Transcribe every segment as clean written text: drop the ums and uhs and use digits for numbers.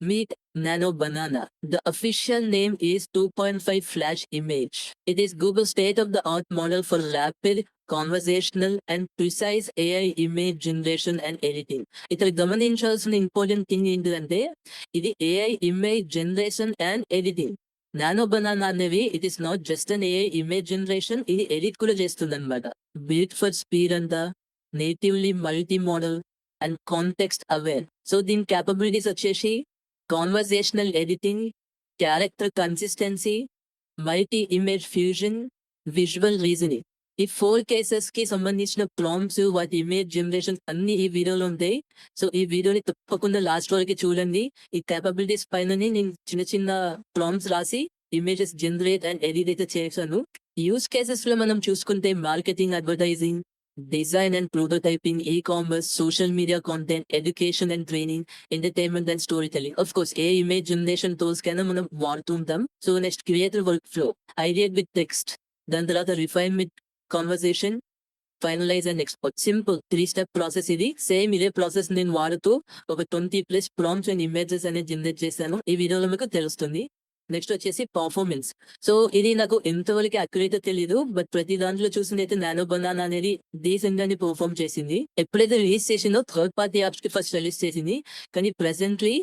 Meet Nano Banana. The official name is 2.5 Flash Image. It is Google's state-of-the-art model for rapid, conversational, and precise AI image generation and editing. ఇక్కడ గమనించాల్సిన important thing ఏంటిదంటే ఇది AI image generation and editing. Nano banana అనేవి it is not just an AI image generation, ఇది edit కూడా చేస్తుంది అనమాట. Built for speed అంతా, natively multimodal and context aware. So దీని క్యాపబిలిటీస్ వచ్చేసి conversational editing, character consistency, multi image fusion, visual reasoning. ఈ 4 cases కి సంబంధించిన ప్రాంప్ట్స్, వాటి ఇమేజ్ జనరేషన్ అన్ని ఈ వీడియోలో ఉంటాయి. సో ఈ వీడియోని తప్పకుండా లాస్ట్ వరకు చూడండి. ఈ క్యాపబిలిటీస్ పైననే నేను చిన్న చిన్న ప్రాంప్ట్స్ రాసి ఇమేజెస్ జనరేట్ అండ్ ఎడిట్ అయితే చేశాను. యూస్ కేసెస్ లో మనం చూసుకుంటే marketing, advertising, design and prototyping, e-commerce, social media content, education and training, entertainment and story telling. Of course a image generation tools కైనా మనం వాడుతూ ఉంటాం. So next creative workflow, idea with text, దాని తర్వాత refine with conversation, finalize and export. Simple 3-step process ఇది. Same ఇదే process నేను వాడుతూ ఒక 20+ ప్రాంప్ట్స్ అండ్ ఇమేజెస్ అనేది జనరేట్ చేశాను. ఈ వీడియోలో మీకు తెలుస్తుంది. నెక్స్ట్ వచ్చేసి పర్ఫార్మెన్స్. సో ఇది నాకు ఎంతవరకు అక్యురేట్ తెలియదు, బట్ ప్రతి దాంట్లో చూసిందైతే నానో బనానా అనేది డీసెంట్ గానే పర్ఫార్మ్ చేసింది. ఎప్పుడైతే రిలీజ్ చేసిందో థర్డ్ పార్టీ యాప్స్ కి ఫస్ట్ రిలీజ్ చేసింది, కానీ presently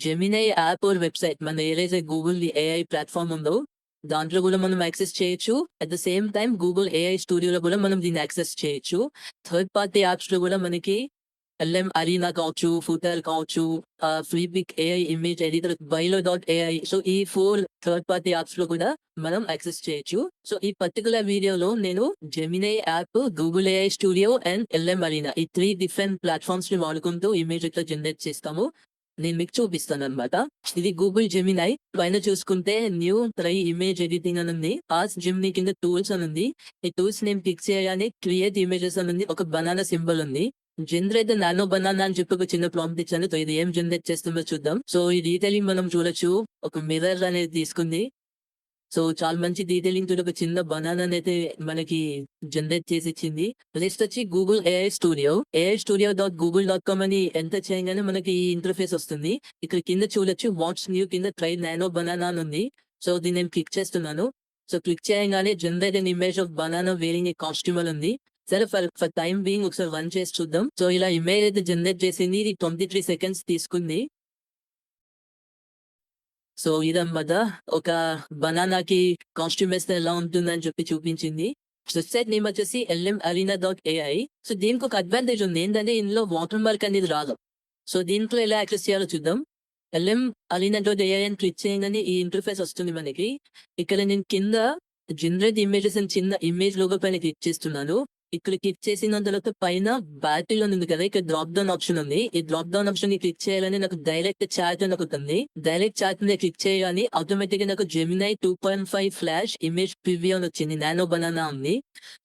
Gemini app or website, మన ఏదైతే గూగుల్ AI ప్లాట్ఫామ్ ఉందో దాంట్లో కూడా మనం యాక్సెస్ చేయొచ్చు. At the same time Google AI స్టూడియోలో కూడా మనం దీన్ని యాక్సెస్ చేయొచ్చు. థర్డ్ పార్టీ యాప్స్ లో కూడా మనకి LM అరీనా కావచ్చు, ఫూటర్ కావచ్చు, ఫ్రీపిక్ AI ఇమేజ్ ఎడిటర్, బైలో.ai. సో ఈ 4 థర్డ్ పార్టీ యాప్స్ లో కూడా మనం యాక్సెస్ చేయొచ్చు. సో ఈ పర్టికులర్ వీడియోలో నేను Gemini app, Google AI Studio and LM Arena, ఈ 3 డిఫరెంట్ ప్లాట్ఫామ్స్ ని వాడుకుంటూ ఇమేజ్ ఎట్లా జనరేట్ చేస్తాము నేను మీకు చూపిస్తాను అనమాట. ఇది గూగుల్ జెమినై. పైన చూసుకుంటే న్యూ ట్రై ఇమేజ్ ఎడిటింగ్ అని ఉంది. ఆస్క్ జెమినీ కింద టూల్స్ అని ఉంది. ఈ టూల్స్ నేమ్ క్లిక్ చేయగానే క్రియేట్ ఇమేజెస్ అని ఉంది. ఒక బనానా సింబల్ ఉంది. జనరేట్ నానో బనానా అని చెప్పి ఒక చిన్న ప్రాంప్ట్ ఇచ్చాను. సో ఇది ఏం జనరేట్ చేస్తుందో చూద్దాం. సో ఈ డీటెయిలింగ్ మనం చూడొచ్చు. ఒక మిర్రర్ అనేది తీసుకుంది. సో చాలా మంచి డీటెయిలింగ్ తో ఒక చిన్న బనానా అయితే మనకి జనరేట్ చేసి ఇచ్చింది. నెక్స్ట్ వచ్చి గూగుల్ AI studio.google.com అని ఎంటర్ చేయగానే మనకి ఈ ఇంటర్ఫేస్ వస్తుంది. ఇక్కడ కింద చూడొచ్చు వాట్స్ న్యూ కింద ట్రై నానో బనానా అని ఉంది. సో దీన్ని నేను క్లిక్ చేస్తున్నాను. సో క్లిక్ చేయగానే generate an image of banana wearing a costume అని ఉంది. సరే ఫర్ టైం బీయింగ్ ఒకసారి రన్ చేసి చూద్దాం. సో ఇలా ఇమేజ్ అయితే జనరేట్ చేసింది. ఇది 23 సెకండ్స్ తీసుకుంది. సో ఇదన్నమాట ఒక బనానాకి కాస్ట్యూమ్ వేస్తే ఎలా ఉంటుందని చెప్పి చూపించింది. వెబ్సైట్ నేమ్ వచ్చేసి LMArena.ai. సో దీనికి ఒక అడ్వాంటేజ్ ఉంది. ఏంటంటే ఇందులో వాటర్ మార్క్ అనేది రాదు. సో దీంట్లో ఎలా యాక్సెస్ చేయాలో చూద్దాం. LMArena.ai అని క్లిక్ చేయగానే ఈ ఇంటర్ఫేస్ వస్తుంది మనకి. ఇక్కడ నేను కింద జనరేట్ ఇమేజెస్ అని చిన్న ఇమేజ్ లోగో పైన క్లిక్ చేస్తున్నాను. ఇక్కడ క్లిక్ చేసిన తర్వాత పైన బ్యాటరీలో ఉంది కదా, ఇక్కడ డ్రాప్ డౌన్ ఆప్షన్ ఉంది. ఈ డ్రాప్ డౌన్ ఆప్షన్ ని క్లిక్ చేయాలని నాకు డైరెక్ట్ చాట్ అని ఒకటి ఉంది. డైరెక్ట్ చాట్ మీద క్లిక్ చేయగానే ఆటోమేటిక్ గా నాకు జెమినై 2.5 ఫ్లాష్ ఇమేజ్ ప్రివ్యూ అని వచ్చింది. నానో బనానా ఉంది.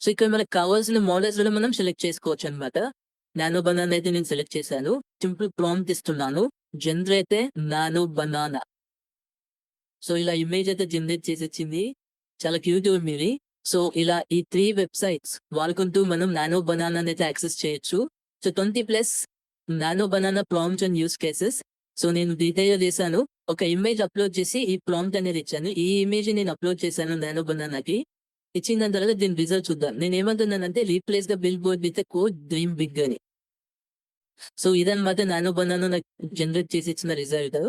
సో ఇక్కడ మనకు కావాల్సిన మోడల్స్ కూడా మనం సెలెక్ట్ చేసుకోవచ్చు అనమాట. నానో బనానా అయితే నేను సెలెక్ట్ చేశాను. సింపుల్ ప్రాంప్ట్ ఇస్తున్నాను, జనరేట్ నానో బనానా. సో ఇలా ఇమేజ్ అయితే జనరేట్ చేసి వచ్చింది. చాలా క్యూట్ ఉంది. సో ఇలా ఈ 3 వెబ్సైట్స్ వాడుకుంటూ మనం నానో బనానా అయితే యాక్సెస్ చేయొచ్చు. So 20+ nano banana prompts and use cases. So నేను డీటెయిల్ చేశాను. ఒక ఇమేజ్ అప్లోడ్ చేసి ఈ ప్రాంప్ట్ అనేది ఇచ్చాను. ఈ ఇమేజ్ నేను అప్లోడ్ చేశాను నానో బనానాకి. ఇచ్చిన దాని తర్వాత దీని రిజల్ట్ చూద్దాం. నేను ఏమంటున్నానంటే replace the billboard with code dream big అని. సో ఇదన్నమాట నానో బనానా నాకు జనరేట్ చేసి ఇచ్చిన రిజల్ట్.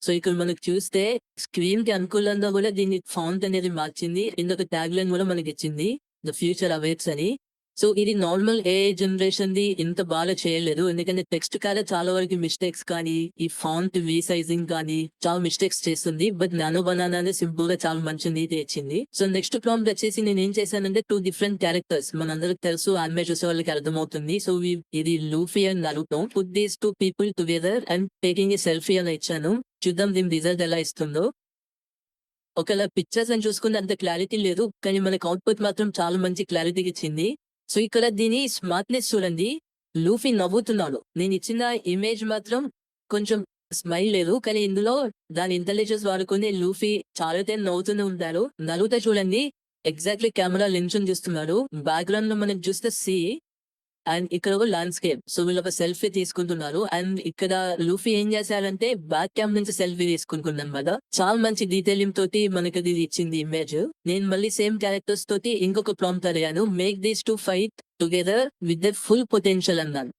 సో ఇక్కడ మనకు చూస్తే స్క్రీన్ కి అనుకూలంగా కూడా దీన్ని ఫాంట్ అనేది మార్చింది. ఇంకొక ట్యాగ్ లైన్ కూడా మనకి ఇచ్చింది, ద ఫ్యూచర్ అవేట్స్ అని. సో ఇది నార్మల్ AI జనరేషన్ ది ఇంత బాగా చేయలేదు. ఎందుకంటే టెక్స్ట్ కాడ చాలా వరకు మిస్టేక్స్ కానీ, ఈ ఫాంట్ రీసైజింగ్ కానీ చాలా మిస్టేక్స్ చేస్తుంది. బట్ నానో బనానా అనేది సింపుల్ గా చాలా మంచి నీతి ఇచ్చింది. సో నెక్స్ట్ ప్రాంప్ట్ వచ్చేసి నేను ఏం చేశానంటే 2 డిఫరెంట్ క్యారెక్టర్స్, మనందరికి తెలుసు, ఆనిమే చూసే వాళ్ళకి అర్థమవుతుంది. సో ఇది Luffy and Naruto. Put these 2 people together and taking a selfie అని ఇచ్చాను. చూద్దాం దీని రిజల్ట్ ఎలా ఇస్తుందో. ఒకవేళ పిక్చర్స్ అని చూసుకుంటే అంత క్లారిటీ లేదు, కానీ మనకి అవుట్పుట్ మాత్రం చాలా మంచి క్లారిటీకి ఇచ్చింది. సో ఇక్కడ దీని స్మార్ట్నెస్ చూడండి. లూఫీ నవ్వుతున్నాడు. నేను ఇచ్చిన ఇమేజ్ మాత్రం కొంచెం స్మైల్ లేదు, కానీ ఇందులో దాని ఇంటెలిజెన్స్ వాడుకుని లూఫీ చాలా టైం నవ్వుతూనే ఉంటారు. నరుటో చూడండి, ఎగ్జాక్ట్లీ కెమెరా లెన్స్ చూస్తున్నాడు. బ్యాక్గ్రౌండ్ లో మనం చూస్తే అండ్ ఇక్కడ ఒక ల్యాండ్‌స్కేప్. సో వీళ్ళు ఒక సెల్ఫీ తీసుకుంటున్నారు. అండ్ ఇక్కడ లూఫీ ఏం చేశారంటే బ్యాక్ క్యామ్ నుంచి సెల్ఫీ తీసుకుంటున్నాడన్నమాట. చాలా మంచి డీటెయిలింగ్ తోటి మనకది ఇచ్చింది ఇమేజ్. నేను మళ్ళీ సేమ్ క్యారెక్టర్స్ తోటి ఇంకొక ప్రాంప్ట్ అడిగాను. Make these 2 fight together with there full potential అన్నాను.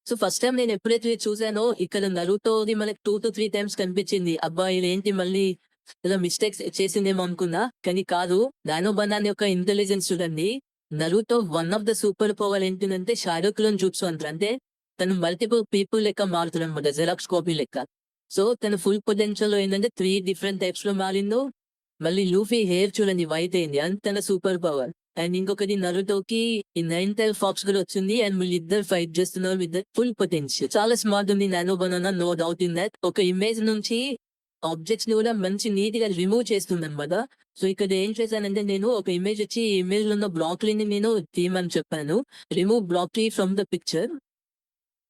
సో ఫస్ట్ టైమ్ నేను ఎప్పుడైతే చూసానో ఇక్కడ నరుటోది మనకి 2-3 టైమ్స్ కనిపించింది. అబ్బా! ఇదేంటి మళ్ళీ ఏదో మిస్టేక్స్ చేసిందేమో అనుకున్నా. కానీ కాదు. నానో బనానా యొక్క ఇంటెలిజెన్స్ చూడండి. Naruto one of the super power ఏంటిదంటే షాడో క్లోన్ జుట్సు అంటారు. అంటే తను మల్టిపుల్ పీపుల్ లెక్క మారుతాడన్నమాట. జెరాక్స్ కాపీ లెక్క. సో తన ఫుల్ పొటెన్షియల్ ఏంటంటే 3 డిఫరెంట్ టైప్స్ లో మారిండు. మళ్ళీ లూఫీ హెయిర్ చూడండి వైట్ అయింది. అది తన సూపర్ పవర్. అండ్ ఇంకొకటి నరుటోకి ఈ 9 టైల్ ఫాక్స్ కూడా వచ్చింది. అండ్ వీళ్ళిద్దరు ఫైట్ చేస్తున్నారు విత్ ఫుల్ పొటెన్షియల్. చాలా స్మార్ట్ ఉంది Nano Banana, no doubt in that. ఒక ఇమేజ్ నుంచి ఆబ్జెక్ట్స్ ని కూడా మంచి నీట్ గా రిమూవ్ చేస్తుందన్నమాట. సో ఇక్కడ ఏం చేశానంటే నేను ఒక ఇమేజ్ వచ్చి ఈ ఇమేజ్ లో ఉన్న బ్లాక్లని నేను తీయమని చెప్పాను. Remove black from the picture.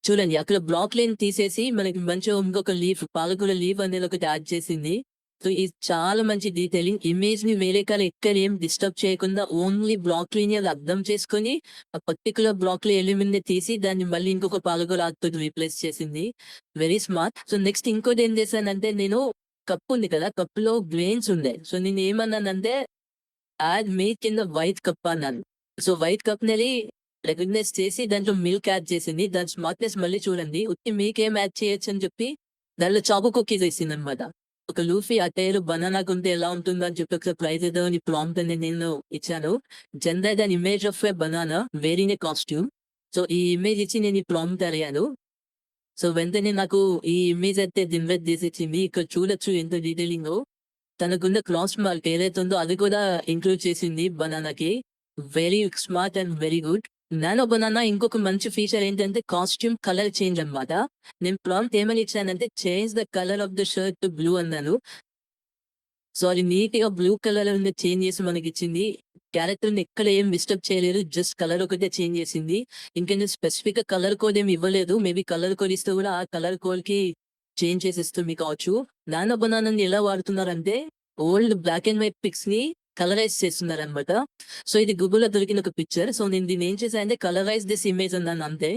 చూడండి అక్కడ బ్లాక్ లైన్ తీసేసి మనకి మంచిగా ఇంకొక లీఫ్, పాలకూర లీఫ్ అనేది ఒకటి యాడ్ చేసింది. సో ఇది చాలా మంచి డీటెయిలింగ్. ఇమేజ్ ని వేరే కాలం ఎక్కడ ఏం డిస్టర్బ్ చేయకుండా ఓన్లీ బ్లాక్ ని అది అర్థం చేసుకొని ఆ పర్టికులర్ బ్లాక్ లో ఎలిమెంట్ ని తీసి దాన్ని మళ్ళీ ఇంకొక పాలకూర ఆకుతో రీప్లేస్ చేసింది. Very smart. సో నెక్స్ట్ ఇంకోటి ఏం చేశానంటే నేను కప్ ఉంది కదా, కప్పులో గ్రెయిన్స్ ఉండే. సో నేను ఏమన్నానంటే add milk in the white cup అన్నాను. సో వైట్ కప్ ని రికగ్నైజ్ చేసి దాంట్లో మిల్క్ యాడ్ చేసింది. దాని స్మార్ట్నెస్ మళ్ళీ చూడండి. ఉత్తి మిల్క్ ఏం యాడ్ చేయొచ్చు అని చెప్పి దానిలో చాకో కుకీస్ వేసింది అనమాట. ఒక లూఫీ అటైర్ బనానా కొంటే ఎలా ఉంటుందో అని చెప్పి ఒకసారి ట్రై చేద్దామని ప్రాంప్ట్ అని నేను ఇచ్చాను. General an image of a banana wearing a costume. So ఈ ఇమేజ్ ఇచ్చి నేను ఈ ప్రాంప్ట్ అడిగాను. సో వెంటనే నాకు ఈ ఇమేజ్ అయితే జనరేట్ చేసి ఇచ్చింది. ఇక్కడ చూడొచ్చు ఎంత డీటెయిలింగ్. తనకున్న క్రాస్ మార్క్ ఏదైతే ఉందో అది కూడా ఇంక్లూడ్ చేసింది బనానాకి. Very smart and very good. Nano banana ఇంకొక మంచి ఫీచర్ ఏంటంటే కాస్ట్యూమ్ కలర్ చేంజ్ అన్నమాట. నేను ప్రాంప్ట్ ఏమని ఇచ్చానంటే change the colour of the shirt to blue అన్నాను. సో అది నీట్ గా బ్లూ కలర్ చేంజ్ చేసి మనకి ఇచ్చింది. క్యారెక్టర్ ని ఎక్కడ ఏం డిస్టర్బ్ చేయలేదు. జస్ట్ కలర్ ఒకటే చేంజ్ చేసింది. ఇంకా స్పెసిఫిక్ గా కలర్ కోడ్ ఏమి ఇవ్వలేదు. మేబీ కలర్ కోడ్ ఇస్తే కూడా ఆ కలర్ కోడ్ కి చేంజ్ చేసేస్తుంది కావచ్చు. నానో బనానాని ఎలా వాడుతున్నారంటే old black and white pics ని కలరైజ్ చేస్తున్నారు అనమాట. సో ఇది గూగుల్ లో దొరికిన ఒక పిక్చర్. సో నేను దీన్ని ఏం చేశానంటే కలరైజ్ దిస్ ఇమేజ్ అన్నాను అంతే.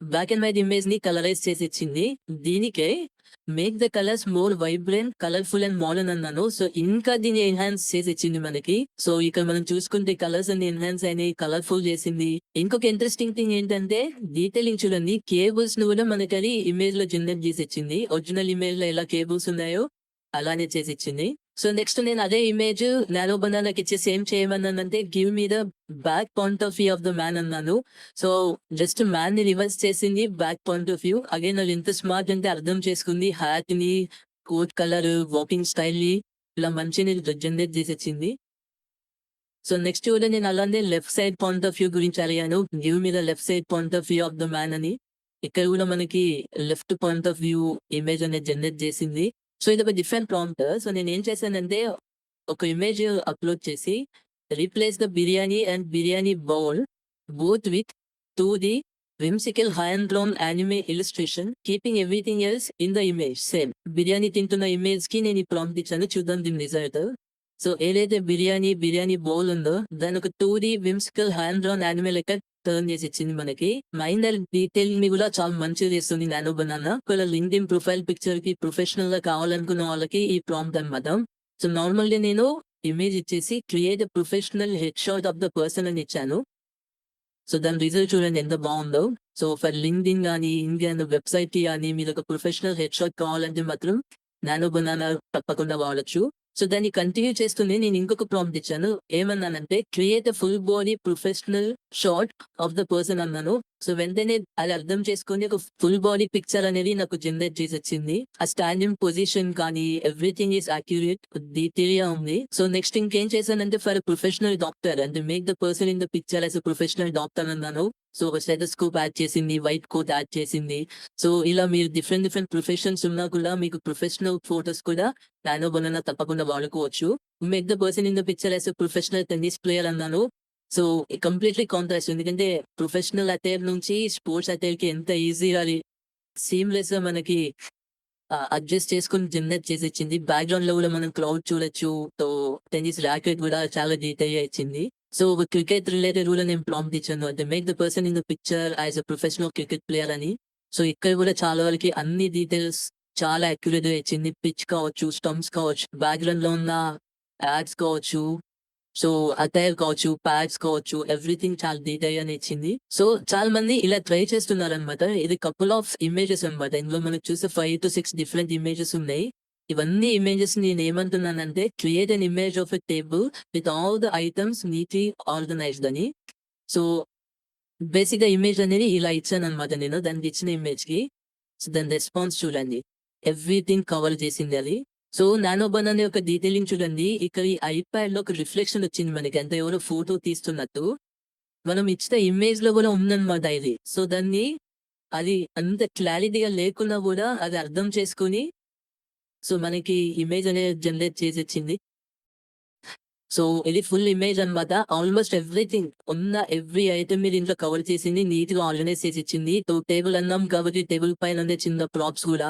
బ్లాక్ అండ్ వైట్ ఇమేజ్ ని కలరైజ్ చేసి ఇచ్చింది. దీనికే make the colours more vibrant, colourful and modern అన్నాను. సో ఇంకా దీన్ని ఎన్హాన్స్ చేసి ఇచ్చింది మనకి. సో ఇక్కడ మనం చూసుకుంటే కలర్స్ అన్ని ఎన్హాన్స్ అయినాయి, కలర్ఫుల్ చేసింది. ఇంకొక ఇంట్రెస్టింగ్ థింగ్ ఏంటంటే డీటెయిలింగ్ చూడండి. కేబుల్స్ ను కూడా మనకి అది ఇమేజ్ లో జనరేట్ చేసి ఇచ్చింది. ఒరిజినల్ ఇమేజ్ లో ఎలా కేబుల్స్ ఉన్నాయో అలానే చేసి ఇచ్చింది. సో నెక్స్ట్ నేను అదే ఇమేజ్ నానో బనానాకి ఇచ్చేసి ఏం చేయమన్నానంటే give me the back point of view of the man అన్నాను. సో జస్ట్ మ్యాన్ ని రివర్స్ చేసింది back point of view. Again అది ఎంత స్మార్ట్ అంటే అర్థం చేసుకుంది. హ్యాట్ ని, కోట్ కలర్, వాకింగ్ స్టైల్ ని ఇలా మంచిగా జనరేట్ చేసి ఇచ్చింది. సో నెక్స్ట్ కూడా నేను అలానే left side point of view గురించి అడిగాను. Give me the left side point of view of the man అని. ఇక్కడ కూడా మనకి left point of view image అనేది జనరేట్ చేసింది. సో ఇది ఒక డిఫరెంట్ ప్రాంప్ట్. సో నేను ఏం చేశానంటే ఒక ఇమేజ్ అప్లోడ్ చేసి replace the biryani and biryani bowl both with 2D whimsical hand drawn anime illustration keeping everything else in the image same. Biryani తింటున్న ఇమేజ్ కి నేను ఈ ప్రాంప్ట్ ఇచ్చాను. చూద్దాం దీని రిజల్ట్. సో ఏదైతే బిర్యానీ బౌల్ ఉందో దాని ఒక 2D whimsical hand drawn anime లెక్క టర్న్ చేసి ఇచ్చింది మనకి. మైండ్ అండ్ డీటెయిల్ ని కూడా చాలా మంచిగా చేస్తుంది నానో బనానా. ఒకవేళ లింక్డ్ఇన్ ప్రొఫైల్ పిక్చర్ కి ప్రొఫెషనల్ గా కావాలనుకున్న వాళ్ళకి ఈ ప్రాంప్ట్ అన్నమాట. సో నార్మల్లీ నేను ఇమేజ్ ఇచ్చేసి create professional head shot of the person అని ఇచ్చాను. సో దాని రిజల్ట్ చూడండి ఎంత బాగుందో. సో ఫర్ లింక్డ్ఇన్ కానీ ఇండియన్ వెబ్సైట్ కి కానీ మీరు ఒక ప్రొఫెషనల్ హెడ్ షాట్ కావాలంటే మాత్రం నానో బనానా తప్పకుండా వాడచ్చు. సో దాన్ని కంటిన్యూ చేస్తూనే నేను ఇంకొక ప్రాంప్ట్ ఇచ్చాను. ఏమన్నానంటే create a full body professional shot of the person అన్నాను. సో వెంటనే అది అర్థం చేసుకుని ఒక ఫుల్ బాడీ పిక్చర్ అనేది నాకు జనరేట్ చేసి వచ్చింది. ఆ స్టాండింగ్ పొజిషన్ కానీ ఎవ్రీథింగ్ ఈస్ అక్యురేట్, డీటెయిల్ గా ఉంది. సో నెక్స్ట్ ఇంకేం చేశానంటే for professional doctor and make the person in the picture as professional doctor అన్నాను. సో ఒక స్టెథోస్కోప్ యాడ్ చేసింది, వైట్ కోట్ యాడ్ చేసింది. సో ఇలా మీరు డిఫరెంట్ ప్రొఫెషన్స్ ఉన్నా కూడా మీకు ప్రొఫెషనల్ ఫోటోస్ కూడా నానో బనానా తప్పకుండా వాడుకోవచ్చు. Make the person in the picture as professional tennis player అన్నాను. So completely contrast. ఎందుకంటే ప్రొఫెషనల్ అటైర్ నుంచి స్పోర్ట్స్ అటైర్ కి ఎంత ఈజీగా అది సీమ్లెస్ గా మనకి అడ్జస్ట్ చేసుకుని జనరేట్ చేసి ఇచ్చింది. బ్యాక్గ్రౌండ్ లో కూడా మనం క్లౌడ్ చూడొచ్చు. సో టెన్నిస్ ర్యాకెట్ కూడా చాలా డీటెయిల్ గా ఇచ్చింది. సో ఒక క్రికెట్ రిలేటెడ్ రూల్ నేను ప్రాంప్ట్ ఇచ్చాను. అంటే make the person in the picture as a professional cricket player అని. సో ఇక్కడ కూడా చాలా వరకి అన్ని డీటెయిల్స్ చాలా యాక్యురేట్‌గా ఇచ్చింది. పిచ్ కావచ్చు, స్టంప్స్ కావచ్చు, బ్యాక్‌గ్రౌండ్‌లో ఉన్న యాడ్స్ కావచ్చు, సో అటైర్ కావచ్చు, ప్యాడ్స్ కావచ్చు, ఎవ్రీథింగ్ చాలా డీటెయిల్‌గానే ఇచ్చింది. సో చాలా మంది ఇలా ట్రై చేస్తున్నారనమాట. ఇది కపుల్ ఆఫ్ ఇమేజెస్ అనమాట. ఇందులో మనకు చూస్తే 5-6 డిఫరెంట్ ఇమేజెస్ ఉన్నాయి. ఇవన్నీ ఇమేజెస్ నేనేమంటున్నానంటే create an image of a table with all the items neatly organised అని. సో బేసిక్‌గా ఇమేజ్ అనేది ఇలా ఇచ్చాననమాట నేను. దానికి ఇచ్చిన ఇమేజ్‌కి. సో దాని రెస్పాన్స్ చూడండి. ఎవ్రీథింగ్ కవర్ చేసింది అది. సో నానో బనానా యొక్క డీటెయిలింగ్ చూడండి. ఇక్కడ ఈ ఐప్యాడ్‌లో ఒక రిఫ్లెక్షన్ వచ్చింది మనకి. అంటే ఎవరో ఫోటో తీస్తున్నట్టు. మనం ఇచ్చిన ఇమేజ్‌లో కూడా ఉందన్నమాట ఇది. సో దాన్ని అది అంత క్లారిటీగా లేకున్నా కూడా అది అర్థం చేసుకొని సో మనకి ఇమేజ్ అనేది జనరేట్ చేసిచ్చింది. సో ఇది ఫుల్ ఇమేజ్ అన్నమాట. ఆల్‌మోస్ట్ ఎవ్రీథింగ్ ఉన్న ఎవ్రీ ఐటెమ్ మీరు ఇంట్లో కవర్ చేసింది. నీట్‌గా ఆర్గనైజ్ చేసిచ్చింది. టేబుల్ అన్నాం కాబట్టి టేబుల్ పైన ఉండే చిన్న ప్రాప్స్ కూడా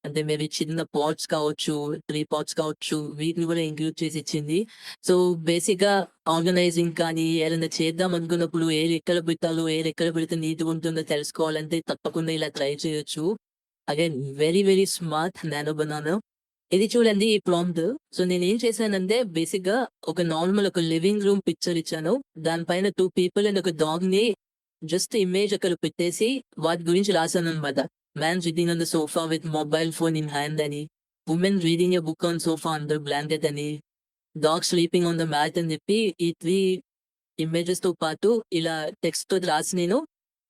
అంటే మేబీ చిన్న పాట్స్ కావచ్చు, ట్రీ పాట్స్ కావచ్చు వీటిని కూడా ఇంక్లూడ్ చేసిచ్చింది. సో బేసిక్‌గా ఆర్గనైజింగ్ కానీ ఏదైనా చేద్దాం అనుకున్నప్పుడు ఏది ఎక్కడ పెట్టాలో, ఏది ఎక్కడ పెడితే నీట్‌గా ఉంటుందో తెలుసుకోవాలంటే తప్పకుండా ఇలా ట్రై చేయొచ్చు. Again very very smart nano banana. ఇది చూడండి ఈ ప్రాంప్ట్. సో నేనేం చేశానంటే బేసిక్‌గా ఒక లివింగ్ రూమ్ పిక్చర్ ఇచ్చాను. దానిపైన 2 పీపుల్ అండ్ ఒక డాగ్‌ని జస్ట్ ఇమేజ్ అక్కడ పెట్టేసి వాటి గురించి రాసాననమాట. Man sitting on the sofa with mobile phone in hand అని, women reading a book on sofa under blanket అని, dog sleeping on the mat అని చెప్పి ఈ 3 ఇమేజెస్‌తో పాటు ఇలా టెక్స్ట్‌తోటి రాసి నేను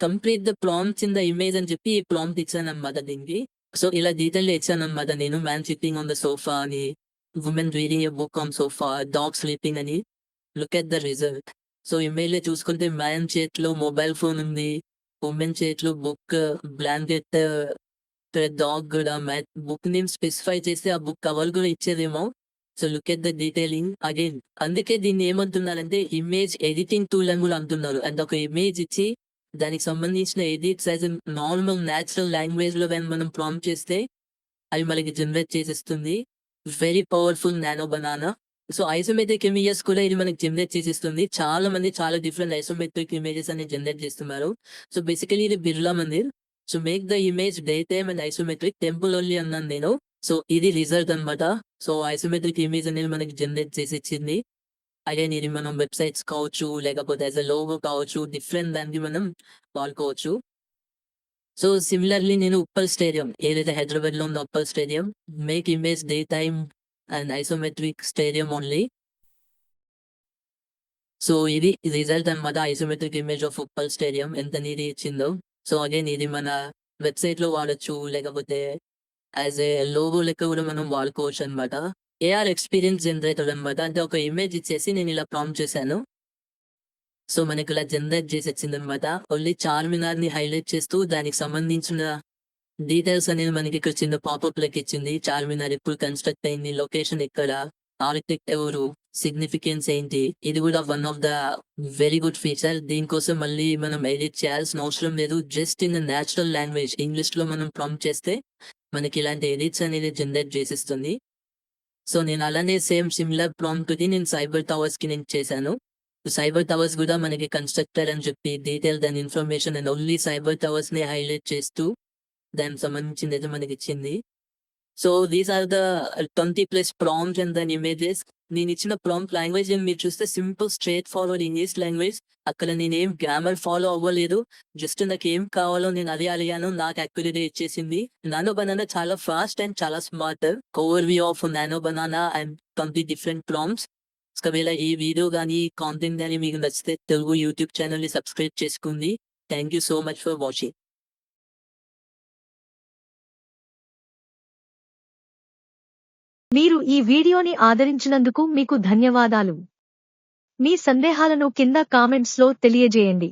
complete the prompts in the image అని చెప్పి ఈ ప్రాంప్ట్ ఇచ్చాననమాట దీనికి. సో ఇలా డీటెయిల్‌గా ఇచ్చాననమాట నేను. Man sitting on the sofa అని, women reading a book on sofa, dog sleeping అని. Look at the result. So ఇమేజ్‌లో చూసుకుంటే మ్యాన్ చేతిలో మొబైల్ ఫోన్ ఉంది. వుమెన్ చేతిలో బుక్, బ్లాంకెట్, డాగ్ గూడా బుక్ నేమ్ స్పెసిఫై చేస్తే ఆ బుక్ కవర్ కూడా ఇచ్చేదేమో. So look at the detailing again. అందుకే దీన్ని ఏమంటున్నారంటే ఇమేజ్ ఎడిటింగ్ టూల్ అని కూడా అంటున్నారు. అంటే ఒక ఇమేజ్ ఇచ్చి దానికి సంబంధించిన edits as a normal natural లాంగ్వేజ్‌లో గాని మనం ప్రాంప్ట్ చేస్తే అవి మనకి జనరేట్ చేసిస్తుంది. Very powerful nano banana. So isometric images కూడా ఇది మనకి జనరేట్ చేసిస్తుంది. చాలా మంది చాలా డిఫరెంట్ ఐసోమెట్రిక్ ఇమేజెస్ అనేది జనరేట్ చేస్తున్నారు. సో బేసికల్లీ ఇది Birla Mandir. So make the image daytime and isometric temple only అన్నాను నేను. సో ఇది రిజల్ట్ అన్నమాట. సో ఐసోమెట్రిక్ ఇమేజ్ అనేది మనకి జనరేట్ చేసి ఇచ్చింది. అగైన్ ఇది మనం వెబ్‌సైట్స్ కావచ్చు, లేకపోతే యాస్ ఎ లోగో కావచ్చు, డిఫరెంట్ దానికి మనం వాడుకోవచ్చు. సో సిమిలర్‌లీ నేను ఉప్పల్ స్టేడియం ఏదైతే హైదరాబాద్‌లో ఉందో Uppal stadium make image daytime and isometric stadium only. So ఇది రిజల్ట్ అన్నమాట. Isometric image of Uppal stadium ఎంత నీట్‌గా ఇచ్చిందో. సో అగైన్ ఇది మన వెబ్‌సైట్‌లో వాడొచ్చు. లేకపోతే యాస్ ఎ లోగో లెక్క కూడా మనం వాడుకోవచ్చు అన్నమాట. ఏఆర్ ఎక్స్‌పీరియన్స్ జనరేటర్ అన్నమాట. అంటే ఒక ఇమేజ్ ఇచ్చేసి నేను ఇలా ప్రాంప్ట్ చేశాను. సో మనకి ఇలా జనరేట్ చేసి ఇచ్చిందన్నమాట. ఓన్లీ చార్మినార్‌ని హైలైట్ చేస్తూ దానికి సంబంధించిన డీటెయిల్స్ అనేది మనకి ఇక్కడ చిన్న పాపప్ లెక్క ఇచ్చింది. చార్మినార్ ఎప్పుడు కన్‌స్ట్రక్ట్ అయింది, లొకేషన్ ఎక్కడ, ఆర్కిటెక్ట్ ఎవరు, సిగ్నిఫికెన్స్ ఏంటి. ఇది కూడా one of the very good feature. దీనికోసం మళ్ళీ మనం ఎడిట్ చేయాల్సిన అవసరం లేదు. Just in the natural language ఇంగ్లీష్‌లో మనం ప్రాంప్ట్ చేస్తే మనకి ఇలాంటి ఎడిట్స్ అనేది జనరేట్ చేసిస్తుంది. సో నేను అలానే సిమిలర్ ప్రాంప్ట్‌ని నేను సైబర్ టవర్స్‌కి నేను చేశాను. సైబర్ టవర్స్ కూడా మనకి కన్‌స్ట్రక్టెడ్ అని చెప్పి డీటెయిల్ దాని ఇన్ఫర్మేషన్ అండ్ ఓన్లీ సైబర్ టవర్స్‌ని హైలైట్ చేస్తూ దానికి సంబంధించిందైతే మనకిచ్చింది. So these are the 20+ prompts and then images. నేనిచ్చిన ప్రాంప్ట్ లాంగ్వేజ్ మీరు చూస్తే simple straightforward English language. అక్కడ నేనేం గ్రామర్ ఫాలో అవ్వలేదు. జస్ట్ నాకేం కావాలో నేను అదే అడిగాను. నాకు యాక్యురేట్‌గా ఇచ్చేసింది. నానో బనానా చాలా ఫాస్ట్ అండ్ చాలా smart. Overview of nano banana and 20 different prompts. ఒకవేళ ఈ వీడియో గాని, కాంటెంట్ గాని మీకు నచ్చితే తెలుగు యూట్యూబ్ ఛానెల్‌ని సబ్స్క్రైబ్ చేసుకోండి. Thank you so much for watching. మీరు ఈ వీడియోని ఆదరించినందుకు మీకు ధన్యవాదాలు. మీ సందేహాలను కింద కామెంట్స్‌లో తెలియజేయండి.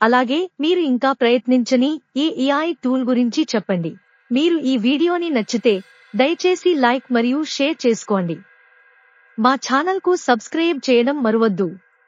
అలాగే మీరు ఇంకా ప్రయత్నించని ఈ ఏఐ టూల్ గురించి చెప్పండి. మీరు ఈ వీడియోని నచ్చితే దయచేసి లైక్ మరియు షేర్ చేసుకోండి. మా ఛానల్‌కు సబ్స్క్రైబ్ చేయడం మరువద్దు.